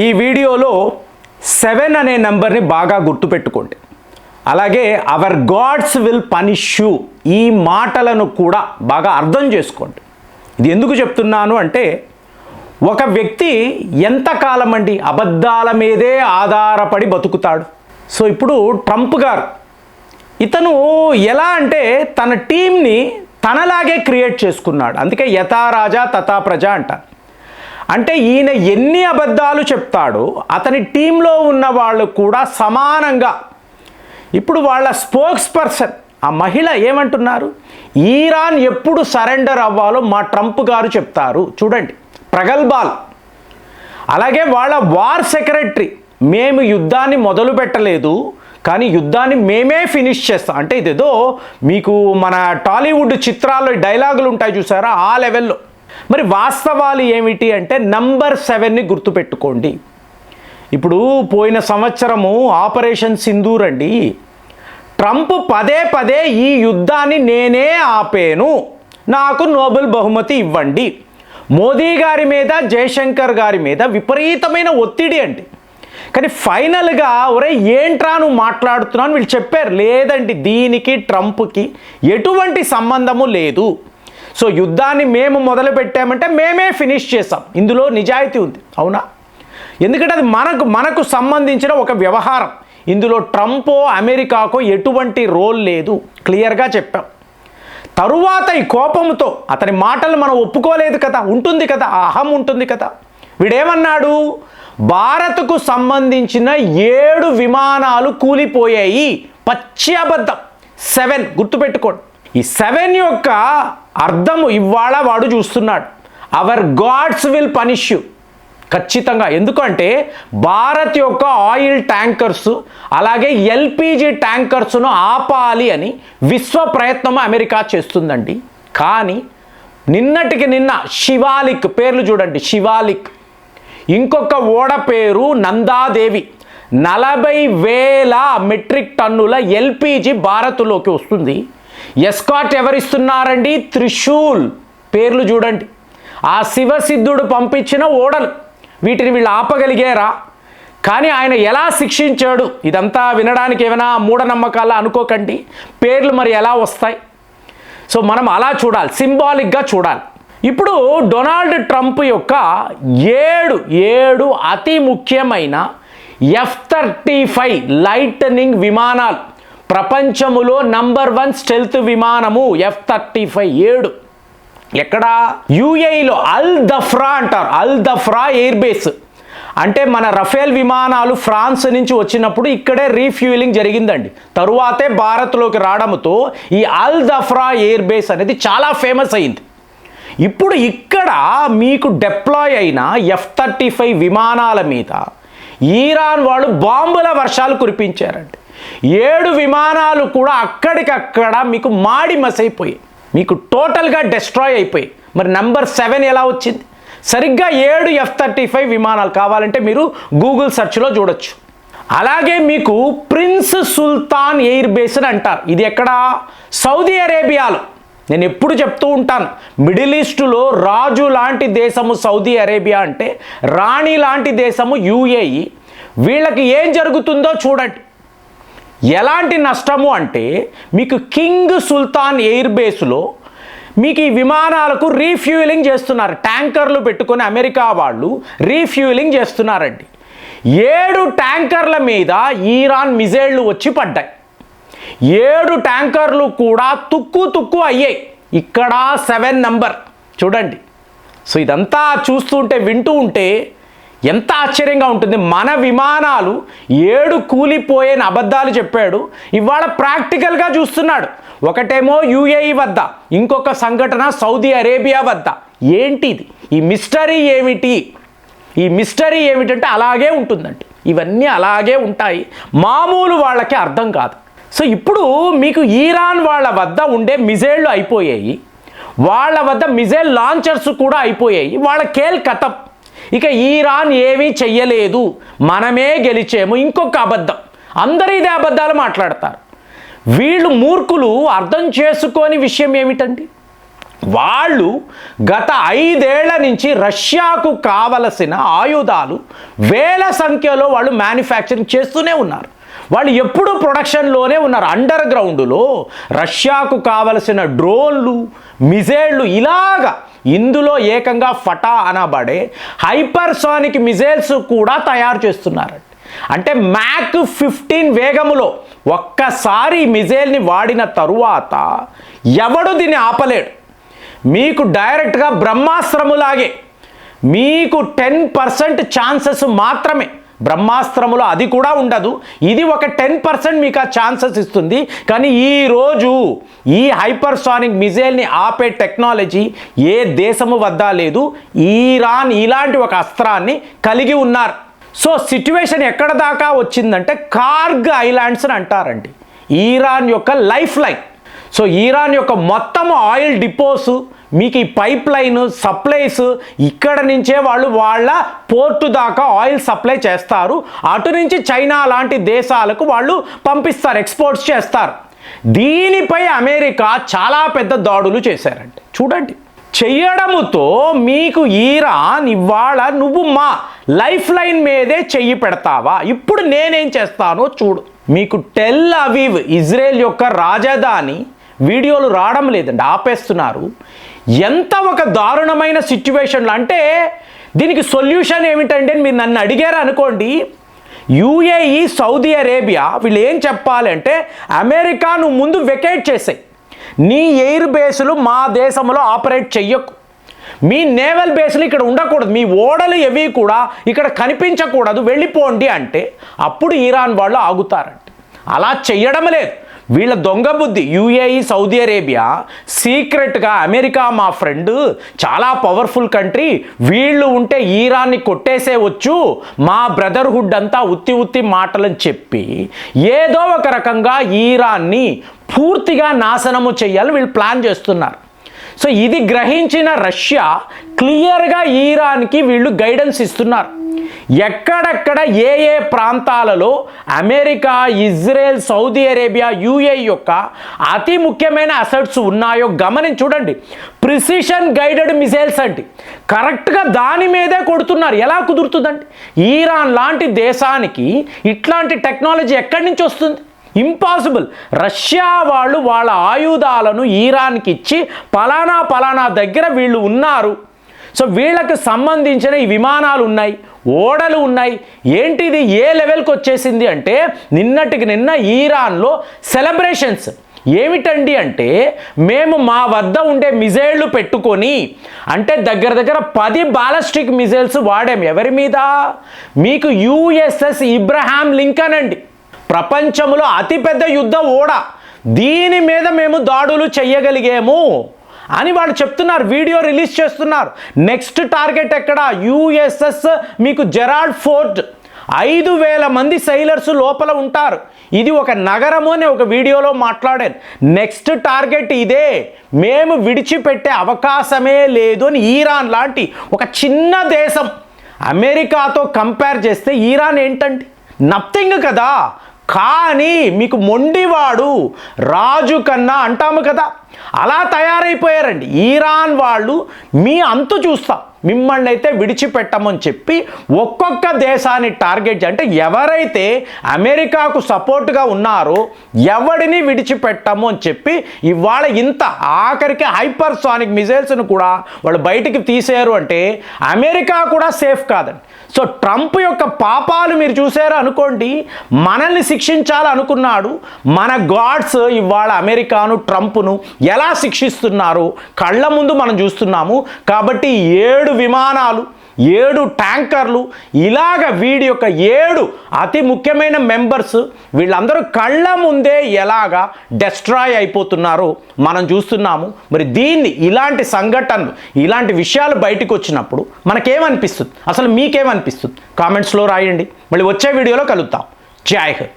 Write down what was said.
ఈ వీడియోలో 7 అనే నెంబర్ని బాగా గుర్తుపెట్టుకోండి. అలాగే our gods will punish you, ఈ మాటలను కూడా బాగా అర్థం చేసుకోండి. ఇది ఎందుకు చెప్తున్నాను అంటే, ఒక వ్యక్తి ఎంతకాలం అండి అబద్ధాల మీదే ఆధారపడి బతుకుతాడు. సో ఇప్పుడు ట్రంప్ గారు, ఇతను ఎలా అంటే తన టీంని తనలాగే క్రియేట్ చేసుకున్నాడు. అందుకే యథా రాజా తథా ప్రజ అంటారు. అంటే ఈయన ఎన్ని అబద్ధాలు చెప్తాడో అతని టీంలో ఉన్న వాళ్ళు కూడా సమానంగా. ఇప్పుడు వాళ్ళ స్పోక్స్ పర్సన్ ఆ మహిళ ఏమంటున్నారు, ఇరాన్ ఎప్పుడు సరెండర్ అవ్వాలో మా ట్రంప్ గారు చెప్తారు. చూడండి ప్రగల్భాలు. అలాగే వాళ్ళ వార్ సెక్రటరీ, మేము యుద్ధాన్ని మొదలు పెట్టలేదు కానీ యుద్ధాన్ని మేమే ఫినిష్ చేస్తాం. అంటే ఇదేదో మీకు మన టాలీవుడ్ చిత్రాల్లో డైలాగులు ఉంటాయి చూసారా, ఆ లెవెల్లో. మరి వాస్తవాలు ఏమిటి అంటే నంబర్ 7ని గుర్తుపెట్టుకోండి. ఇప్పుడు పోయిన సంవత్సరము ఆపరేషన్ సింధూర్ అండి, ట్రంప్ పదే పదే ఈ యుద్ధాన్ని నేనే ఆపేను, నాకు నోబెల్ బహుమతి ఇవ్వండి, మోదీ గారి మీద జయశంకర్ గారి మీద విపరీతమైన ఒత్తిడి అండి. కానీ ఫైనల్గా ఒరే ఏంట్రా నువ్వు మాట్లాడుతున్నావు వీళ్ళు చెప్పారు, లేదండి దీనికి ట్రంప్కి ఎటువంటి సంబంధము లేదు. సో యుద్ధాన్ని మేము మొదలు పెట్టామంటే మేమే ఫినిష్ చేసాం, ఇందులో నిజాయితీ ఉంది, అవునా? ఎందుకంటే అది మనకు సంబంధించిన ఒక వ్యవహారం. ఇందులో ట్రంపో అమెరికాకో ఎటువంటి రోల్ లేదు, క్లియర్గా చెప్పాం. తరువాత ఈ కోపంతో అతని మాటలు మనం ఒప్పుకోలేదు కదా, ఉంటుంది కదా, అహం ఉంటుంది కదా. వీడేమన్నాడు, భారత్కు సంబంధించిన 7 విమానాలు కూలిపోయాయి, పచ్చి అబద్ధం. 7 గుర్తుపెట్టుకోండి. ఈ 7 యొక్క అర్థము ఇవాళ వాడు చూస్తున్నాడు. Our gods will punish you, ఖచ్చితంగా. ఎందుకంటే భారత్ యొక్క ఆయిల్ ట్యాంకర్స్ అలాగే ఎల్పిజి ట్యాంకర్స్ను ఆపాలి అని విశ్వ ప్రయత్నం అమెరికా చేస్తుందండి. కానీ నిన్నటికి నిన్న శివాలిక్, పేర్లు చూడండి, శివాలిక్, ఇంకొక ఓడ పేరు నందాదేవి, 40,000 మెట్రిక్ టన్నుల ఎల్పిజి భారత్లోకి వస్తుంది. ఎస్కాట్ ఎవరిస్తున్నారండి, త్రిశూల్, పేర్లు చూడండి. ఆ శివసిద్ధుడు పంపించిన ఓడలు, వీటిని వీళ్ళు ఆపగలిగారా? కానీ ఆయన ఎలా శిక్షించాడు, ఇదంతా వినడానికి ఏమైనా మూఢనమ్మకాలు అనుకోకండి, పేర్లు మరి ఎలా వస్తాయి? సో మనం అలా చూడాలి, సింబాలిక్గా చూడాలి. ఇప్పుడు డొనాల్డ్ ట్రంప్ యొక్క 7 అతి ముఖ్యమైన F-35 లైటనింగ్ విమానాలు, ప్రపంచములో నంబర్ 1 స్టెల్త్ విమానము F-35 7 ఎక్కడ, యుఏఈలో అల్ దఫ్రా అంటారు. అల్ దఫ్రా ఎయిర్ బేస్ అంటే మన రఫేల్ విమానాలు ఫ్రాన్స్ నుంచి వచ్చినప్పుడు ఇక్కడే రీఫ్యూయలింగ్ జరిగిందండి. తరువాతే భారత్లోకి రావడంతో ఈ అల్ దఫ్రా ఎయిర్ బేస్ అనేది చాలా ఫేమస్ అయింది. ఇప్పుడు ఇక్కడ మీకు డిప్లాయ్ అయిన F-35 విమానాల మీద ఇరాన్ వాళ్ళు బాంబుల వర్షాలు కురిపించారండి. 7 విమానాలు కూడా అక్కడికక్కడ మీకు మాడి మసైపోయాయి, మీకు టోటల్గా డిస్ట్రాయ్ అయిపోయాయి. మరి నంబర్ 7 ఎలా వచ్చింది? సరిగ్గా 7 F-35 విమానాలు. కావాలంటే మీరు గూగుల్ సెర్చ్లో చూడొచ్చు. అలాగే మీకు ప్రిన్స్ సుల్తాన్ ఎయిర్ బేస్ అని అంటారు. ఇది ఎక్కడ, సౌదీ అరేబియాలో. నేను ఎప్పుడు చెప్తూ ఉంటాను, మిడిల్ ఈస్టులో రాజు లాంటి దేశము సౌదీ అరేబియా అంటే, రాణి లాంటి దేశము యుఏఈ. వీళ్ళకి ఏం జరుగుతుందో చూడండి. ఎలాంటి నష్టము అంటే, మీకు కింగ్ సుల్తాన్ ఎయిర్ బేస్లో మీకు ఈ విమానాలకు రీఫ్యూయలింగ్ చేస్తున్నారు. ట్యాంకర్లు పెట్టుకొని అమెరికా వాళ్ళు రీఫ్యూయలింగ్ చేస్తున్నారండి. 7 ట్యాంకర్ల మీద ఇరాన్ మిజైళ్లు వచ్చి పడ్డాయి. 7 ట్యాంకర్లు కూడా తుక్కు అయ్యాయి. ఇక్కడ 7 నంబర్ చూడండి. సో ఇదంతా చూస్తుంటే వింటూ ఉంటే ఎంత ఆశ్చర్యంగా ఉంటుంది. మన విమానాలు 7 కూలిపోయే అబద్ధాలు చెప్పాడు, ఇవాళ ప్రాక్టికల్గా చూస్తున్నాడు. ఒకటేమో యుఏఈ వద్ద, ఇంకొక సంఘటన సౌదీ అరేబియా వద్ద. ఏంటిది ఈ మిస్టరీ ఏమిటి? ఈ మిస్టరీ ఏమిటంటే అలాగే ఉంటుందండి, ఇవన్నీ అలాగే ఉంటాయి, మామూలు వాళ్ళకి అర్థం కాదు. సో ఇప్పుడు మీకు ఇరాన్ వాళ్ళ వద్ద ఉండే మిజైళ్ళు అయిపోయాయి, వాళ్ళ వద్ద మిజైల్ లాంచర్స్ కూడా అయిపోయాయి, వాళ్ళ కేల్ కథం. ఇక ఇరాన్ ఏమీ చెయ్యలేదు, మనమే గెలిచేము, ఇంకొక అబద్ధం. అందరూ ఇదే అబద్ధాలు మాట్లాడతారు. వీళ్ళు మూర్ఖులు అర్థం చేసుకోని విషయం ఏమిటండి, వాళ్ళు గత 5 ఏళ్ల నుంచి రష్యాకు కావలసిన ఆయుధాలు వేల సంఖ్యలో వాళ్ళు మ్యానుఫ్యాక్చరింగ్ చేస్తూనే ఉన్నారు. వాళ్ళు ఎప్పుడూ ప్రొడక్షన్లోనే ఉన్నారు. అండర్ గ్రౌండ్లో రష్యాకు కావలసిన డ్రోన్లు, మిజైళ్ళు ఇలాగా ఇందులో ఏకంగా ఫటా అనబడే హైపర్సానిక్ మిజైల్స్ కూడా తయారు చేస్తున్నారండి. అంటే మ్యాక్ 15 వేగములో ఒక్కసారి ఈ మిజైల్ని వాడిన తరువాత ఎవడు దీన్ని ఆపలేడు. మీకు డైరెక్ట్గా బ్రహ్మాస్త్రములాగే మీకు 10% ఛాన్సెస్ మాత్రమే, బ్రహ్మాస్త్రములో అది కూడా ఉండదు, ఇది ఒక 10% మీకు ఆ ఛాన్సెస్ ఇస్తుంది. కానీ ఈరోజు ఈ హైపర్సానిక్ మిజైల్ని ఆపే టెక్నాలజీ ఏ దేశము వద్ద లేదు. ఇరాన్ ఇలాంటి ఒక అస్త్రాన్ని కలిగి ఉన్నారు. సో సిట్యువేషన్ ఎక్కడ దాకా వచ్చిందంటే కార్గ్ ఐలాండ్స్ అని అంటారండి, ఇరాన్ యొక్క లైఫ్ లైన్. సో ఇరాన్ యొక్క మొత్తం ఆయిల్ డిపోస్, మీకు ఈ పైప్ లైన్ సప్లైస్ ఇక్కడ నుంచే వాళ్ళు వాళ్ళ పోర్టు దాకా ఆయిల్ సప్లై చేస్తారు. అటు నుంచి చైనా లాంటి దేశాలకు వాళ్ళు పంపిస్తారు, ఎక్స్పోర్ట్స్ చేస్తారు. దీనిపై అమెరికా చాలా పెద్ద దాడులు చేశారండి. చూడండి, చెయ్యడముతో మీకు ఇరాన్ ఇవాళ నువ్వు మా లైఫ్ లైన్ మీదే చెయ్యి పెడతావా, ఇప్పుడు నేనేం చేస్తానో చూడు. మీకు టెల్ అవీవ్ ఇజ్రాయెల్ యొక్క రాజధాని వీడియోలు రావడం లేదండి, ఆపేస్తున్నారు. ఎంత ఒక దారుణమైన సిచ్యువేషన్లో అంటే దీనికి సొల్యూషన్ ఏమిటంటే మీరు నన్ను అడిగారు అనుకోండి, యుఏఈ, సౌదీ అరేబియా వీళ్ళు ఏం చెప్పాలంటే అమెరికా నువ్వు ముందు వెకేట్ చేసాయి, నీ ఎయిర్ బేసులు మా దేశంలో ఆపరేట్ చెయ్యకు, మీ నేవల్ బేస్లు ఇక్కడ ఉండకూడదు, మీ ఓడలు ఏవి కూడా ఇక్కడ కనిపించకూడదు, వెళ్ళిపోండి అంటే అప్పుడు ఇరాన్ వాళ్ళు ఆగుతారంట. అలా చెయ్యడం లేదు. వీళ్ళ దొంగ బుద్ధి యుఏఈ, సౌదీ అరేబియా సీక్రెట్గా అమెరికా మా ఫ్రెండ్, చాలా పవర్ఫుల్ కంట్రీ, వీళ్ళు ఉంటే ఇరాన్ని కొట్టేసేవచ్చు, మా బ్రదర్హుడ్ అంతా ఉత్తి మాటలని చెప్పి ఏదో ఒక రకంగా ఇరాన్ని పూర్తిగా నాశనము చేయాలని వీళ్ళు ప్లాన్ చేస్తున్నారు. సో ఇది గ్రహించిన రష్యా క్లియర్గా ఇరాన్కి వీళ్ళు గైడెన్స్ ఇస్తున్నారు. ఎక్కడెక్కడ ఏ ప్రాంతాలలో America, Israel, Saudi Arabia, UAE యొక్క అతి ముఖ్యమైన అసెట్స్ ఉన్నాయో గమనించి చూడండి. ప్రిసిషన్ గైడెడ్ మిసైల్స్ అంటే కరెక్ట్గా దాని మీదే కొడుతున్నారు. ఎలా కుదురుతుందండి? ఇరాన్ లాంటి దేశానికి ఇట్లాంటి టెక్నాలజీ ఎక్కడి నుంచి వస్తుంది? ఇంపాసిబుల్. రష్యా వాళ్ళు వాళ్ళ ఆయుధాలను ఇరాన్కి ఇచ్చి పలానా దగ్గర వీళ్ళు ఉన్నారు, సో వీళ్ళకు సంబంధించిన ఈ విమానాలు ఉన్నాయి, ఓడలు ఉన్నాయి. ఏంటిది ఏ లెవెల్కి వచ్చేసింది అంటే నిన్నటికి నిన్న ఇరాన్లో సెలబ్రేషన్స్ ఏమిటండి అంటే మేము మా వద్ద ఉండే మిజైళ్ళు పెట్టుకొని, అంటే దగ్గర 10 బాలిస్టిక్ మిజైల్స్ వాడాం. ఎవరి మీద? మీకు యుఎస్ఎస్ ఇబ్రహాం లింకన్ అండి, ప్రపంచంలో అతిపెద్ద యుద్ధ ఓడ, దీని మీద మేము దాడులు చెయ్యగలిగాము అని వాళ్ళు చెప్తున్నారు, వీడియో రిలీజ్ చేస్తున్నారు. నెక్స్ట్ టార్గెట్ ఎక్కడ? యుఎస్ఎస్ మీకు జెరాల్డ్ ఫోర్ట్. 5,000 మంది సైలర్స్ లోపల ఉంటారు. ఇది ఒక నగరము అని ఒక వీడియోలో మాట్లాడాను. నెక్స్ట్ టార్గెట్ ఇదే, మేము విడిచిపెట్టే అవకాశమే లేదు అని. ఇరాన్ లాంటి ఒక చిన్న దేశం అమెరికాతో కంపేర్ చేస్తే ఇరాన్ ఏంటండి? నథింగ్ కదా. కానీ మీకు మొండివాడు రాజు కన్నా అంటాము కదా, అలా తయారైపోయారండి ఇరాన్ వాళ్ళు. మీ అంతు చూస్తాం, మిమ్మల్ని అయితే విడిచిపెట్టమని చెప్పి ఒక్కొక్క దేశాన్ని టార్గెట్, అంటే ఎవరైతే అమెరికాకు సపోర్ట్గా ఉన్నారో ఎవడిని విడిచిపెట్టము అని చెప్పి ఇవాళ ఇంత ఆఖరికి హైపర్సానిక్ మిజైల్స్ను కూడా వాళ్ళు బయటికి తీసారు. అంటే అమెరికా కూడా సేఫ్ కాదండి. సో ట్రంప్ యొక్క పాపాలు మీరు చూసారు అనుకోండి, మనల్ని శిక్షించాలనుకున్నాడు. మన గాడ్స్ ఇవాళ అమెరికాను, ట్రంప్ను ఎలా శిక్షిస్తున్నారు కళ్ళ ముందు మనం చూస్తున్నాము. కాబట్టి 7 విమానాలు, 7 ట్యాంకర్లు, ఇలాగ వీడి యొక్క 7 అతి ముఖ్యమైన మెంబర్స్ వీళ్ళందరూ కళ్ళ ముందే ఎలాగా డెస్ట్రాయ్ అయిపోతున్నారో మనం చూస్తున్నాము. మరి దీన్ని ఇలాంటి సంఘటనలు, ఇలాంటి విషయాలు బయటకు వచ్చినప్పుడు మనకేమనిపిస్తుంది? అసలు మీకేమనిపిస్తుంది? కామెంట్స్లో రాయండి. మళ్ళీ వచ్చే వీడియోలో కలుద్దాం. జై హింద్.